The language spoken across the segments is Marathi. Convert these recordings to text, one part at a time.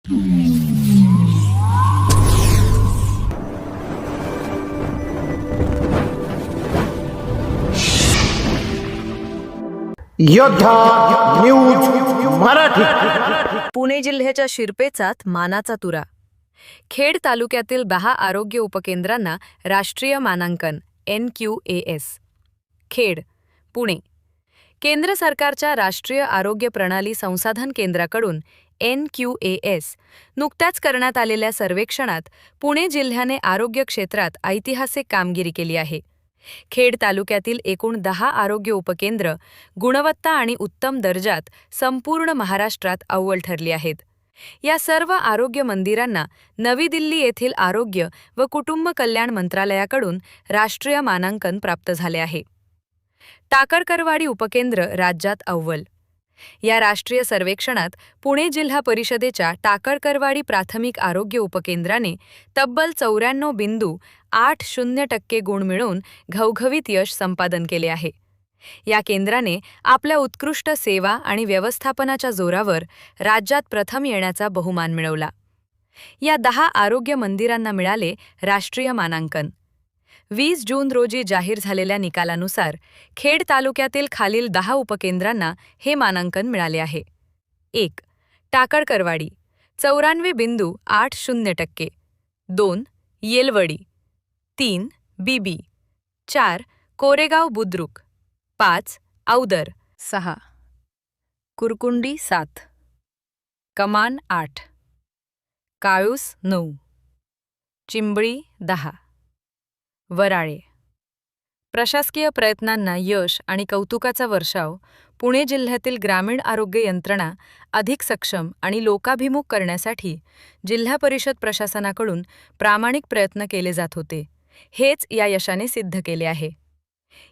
योद्धा न्यूज मराठी। पुणे जिल्ह्याच्या शिरपेचात मानाचा तुरा। खेड तालुक्यातील 10 आरोग्य उपकेंद्रांना राष्ट्रीय मानांकन NQAS। खेड, पुणे। केंद्र सरकारच्या राष्ट्रीय आरोग्य प्रणाली संसाधन केंद्राकडून NQAS नुकत्याच करण्यात आलेल्या सर्वेक्षणात पुणे जिल्ह्याने आरोग्य क्षेत्रात ऐतिहासिक कामगिरी केली आहे। खेड तालुक्यातील एकूण 10 आरोग्य उपकेंद्र गुणवत्ता आणि उत्तम दर्जात संपूर्ण महाराष्ट्रात अव्वल ठरली आहेत। या सर्व आरोग्य मंदिरांना नवी दिल्ली येथील आरोग्य व कुटुंब कल्याण मंत्रालयाकडून राष्ट्रीय मानांकन प्राप्त झाले आहे। टाकळकरवाडी उपकेंद्र राज्यात अव्वल। या राष्ट्रीय सर्वेक्षणात पुणे जिल्हा परिषदेच्या टाकळकरवाडी प्राथमिक आरोग्य उपकेंद्राने तब्बल 94.80% गुण मिळवून घवघवीत यश संपादन केले आहे। या केंद्राने आपल्या उत्कृष्ट सेवा आणि व्यवस्थापनाच्या जोरावर राज्यात प्रथम येण्याचा बहुमान मिळवला। या 10 आरोग्य मंदिरांना मिळाले राष्ट्रीय मानांकन। 20 जून रोजी जाहीर झालेल्या निकालानुसार खेड तालुक्यातील खालील 10 उपकेंद्रांना हे मानांकन मिळाले आहे। 1. टाकळकरवाडी 94.80%। 2. येलवडी 3. बीबी 4. कोरेगाव बुद्रुक 5. औदर 6. कुरकुंडी 7. कमान 8. काळूस 9. चिंबळी 10. वराळे। प्रशासकीय प्रयत्नांना यश आणि कौतुकाचा वर्षाव पुणे जिल्ह्यातील ग्रामीण आरोग्य यंत्रणा अधिक सक्षम आणि लोकाभिमुख करण्यासाठी जिल्हा परिषद प्रशासनाकडून प्रामाणिक प्रयत्न केले जात होते। हेच या यशाने सिद्ध केले आहे।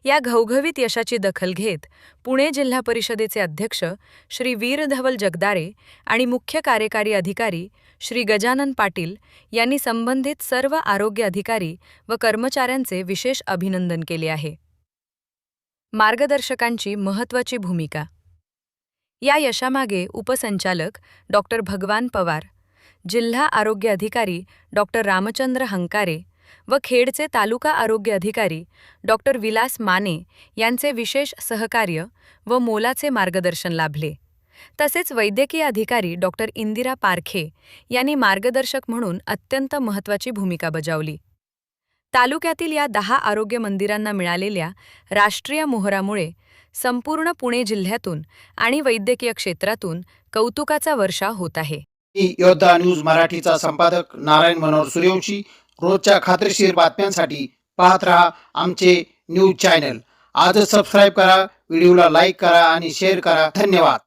या घवघवीत यशाची दखल घेत पुणे जिल्हा परिषदेचे अध्यक्ष श्री वीरधवल जगदारे आणि मुख्य कार्यकारी अधिकारी श्री गजानन पाटील यांनी संबंधित सर्व आरोग्य अधिकारी व कर्मचाऱ्यांचे विशेष अभिनंदन केले आहे। मार्गदर्शकांची महत्त्वाची भूमिका। या यशामागे उपसंचालक डॉक्टर भगवान पवार, जिल्हा आरोग्य अधिकारी डॉक्टर रामचंद्र हंकारे व खेडचे तालुका आरोग्य अधिकारी डॉक्टर विलास माने यांचे विशेष सहकार्य व मोलाचे मार्गदर्शन लाभले। तसेच वैद्यकीय अधिकारी डॉक्टर इंदिरा पारखे यांनी मार्गदर्शक म्हणून अत्यंत महत्त्वाची भूमिका बजावली। तालुक्यातील या 10 आरोग्य मंदिरांना मिळालेल्या राष्ट्रीय मोहरामुळे संपूर्ण पुणे जिल्ह्यातून आणि वैद्यकीय क्षेत्रातून कौतुकाचा वर्षाव होत आहे। योद्धा न्यूज मराठीचा संपादक नारायण मनोहर सूर्यवंशी। रोजच्या खात्रीशीर बातम्यांसाठी पाहत रहा आमचे न्यूज चॅनल। आजच सबस्क्राइब करा, व्हिडिओला लाईक करा आणि शेअर करा। धन्यवाद।